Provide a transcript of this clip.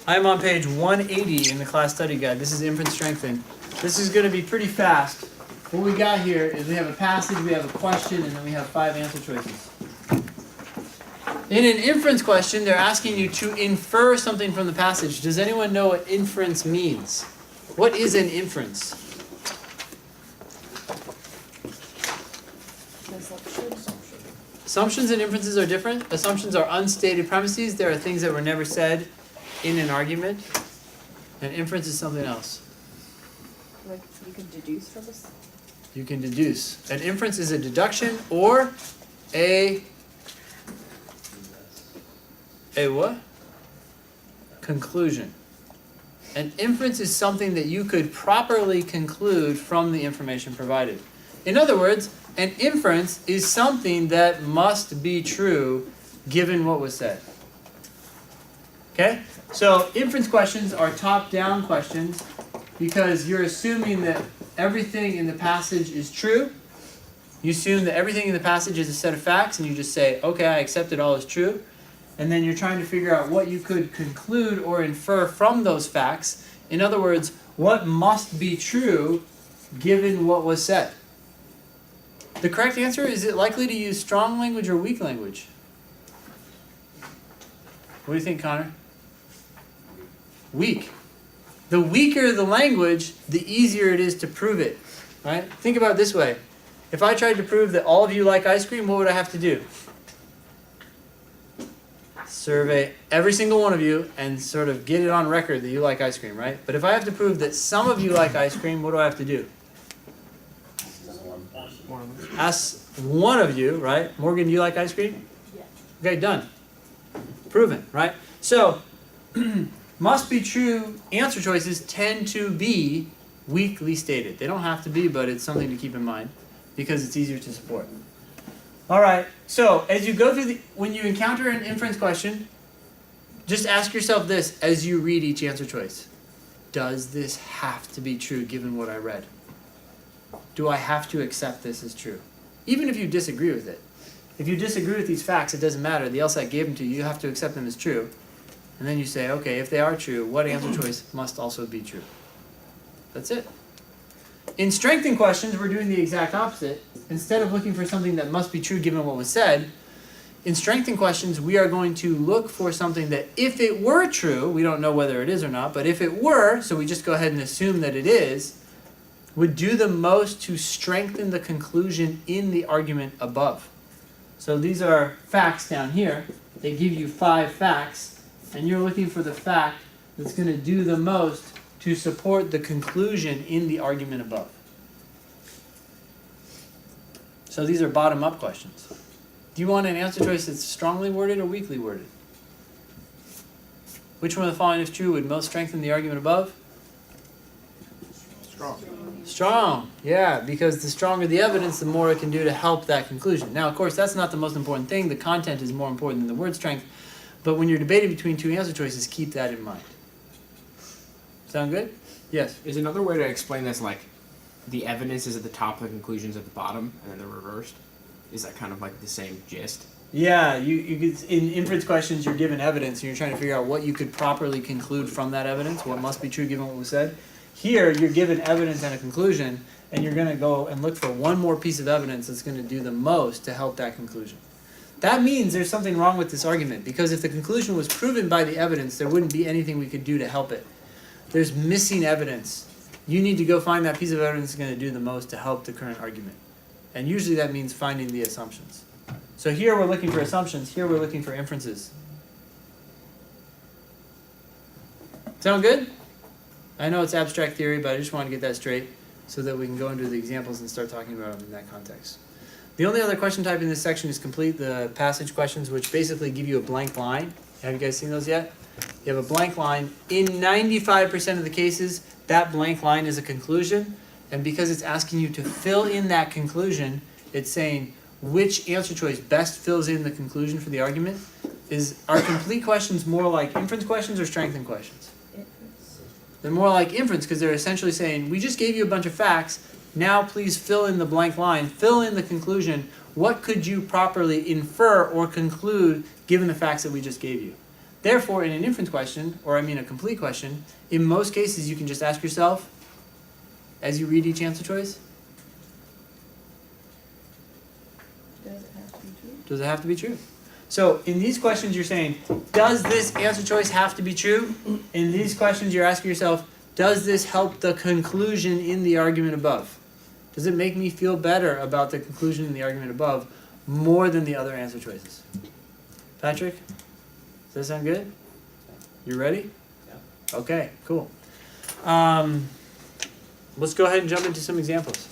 I'm on page 180 in the class study guide. This is inference strengthening. This is going to be pretty fast. What we got here is we have a passage, we have a question, and then we have 5 answer choices. In an inference question, they're asking you to infer something from the passage. Does anyone know what inference means? What is an inference? Assumptions and inferences are different. Assumptions are unstated premises. There are things that were never said in an argument. And inference is something else. Like you can deduce from this? You can deduce. An inference is a deduction or a what? Conclusion. An inference is something that you could properly conclude from the information provided. In other words, an inference is something that must be true given what was said. Okay? So inference questions are top-down questions because you're assuming that everything in the passage is true. You assume that everything in the passage is a set of facts and you just say, okay, I accept it all as true. And then you're trying to figure out what you could conclude or infer from those facts. In other words, what must be true given what was said. The correct answer is it likely to use strong language or weak language? What do you think, Connor? Weak. The weaker the language, the easier it is to prove it. Right? Think about it this way. If I tried to prove that all of you like ice cream, what would I have to do? Survey every single one of you and sort of get it on record that you like ice cream, right? But if I have to prove that some of you like ice cream, what do I have to do? Ask one of you, right? Morgan, do you like ice cream? Yeah. Okay, done. Proven, right? So, must be true answer choices tend to be weakly stated. They don't have to be, but it's something to keep in mind because it's easier to support. All right, so as you go through when you encounter an inference question, just ask yourself this as you read each answer choice. Does this have to be true given what I read? Do I have to accept this as true? Even if you disagree with it. If you disagree with these facts, it doesn't matter. The LSAT gave them to you. You have to accept them as true. And then you say, okay, if they are true, what answer choice must also be true? That's it. In strengthening questions, we're doing the exact opposite. Instead of looking for something that must be true given what was said, in strengthening questions, we are going to look for something that if it were true, we don't know whether it is or not, but if it were, so we just go ahead and assume that it is, would do the most to strengthen the conclusion in the argument above. So these are facts down here. They give you 5 facts, and you're looking for the fact that's going to do the most to support the conclusion in the argument above. So these are bottom-up questions. Do you want an answer choice that's strongly worded or weakly worded? Which one of the following, if true, would most strengthen the argument above? Strong, yeah, because the stronger the evidence, the more it can do to help that conclusion. Now, of course, that's not the most important thing. The content is more important than the word strength. But when you're debating between 2 answer choices, keep that in mind. Sound good? Yes? Is another way to explain this like the evidence is at the top, the conclusions at the bottom, and then they're reversed? Is that kind of like the same gist? Yeah, you could, in inference questions, you're given evidence, and you're trying to figure out what you could properly conclude from that evidence, what must be true given what was said. Here, you're given evidence and a conclusion, and you're going to go and look for one more piece of evidence that's going to do the most to help that conclusion. That means there's something wrong with this argument, because if the conclusion was proven by the evidence, there wouldn't be anything we could do to help it. There's missing evidence. You need to go find that piece of evidence that's going to do the most to help the current argument. And usually that means finding the assumptions. So here we're looking for assumptions, here we're looking for inferences. Sound good? I know it's abstract theory, but I just want to get that straight so that we can go into the examples and start talking about them in that context. The only other question type in this section is complete the passage questions, which basically give you a blank line. Have you guys seen those yet? You have a blank line. In 95% of the cases, that blank line is a conclusion. And because it's asking you to fill in that conclusion, it's saying which answer choice best fills in the conclusion for the argument. Are complete questions more like inference questions or strengthen questions? They're more like inference because they're essentially saying, we just gave you a bunch of facts. Now please fill in the blank line. Fill in the conclusion. What could you properly infer or conclude given the facts that we just gave you? Therefore, in an inference question, or I mean a complete question, in most cases you can just ask yourself, as you read each answer choice, Does it have to be true? does it have to be true? So in these questions you're saying, does this answer choice have to be true? In these questions you're asking yourself, does this help the conclusion in the argument above? Does it make me feel better about the conclusion in the argument above more than the other answer choices? Patrick? Does that sound good? You ready? Yeah. Okay, cool. Let's go ahead and jump into some examples.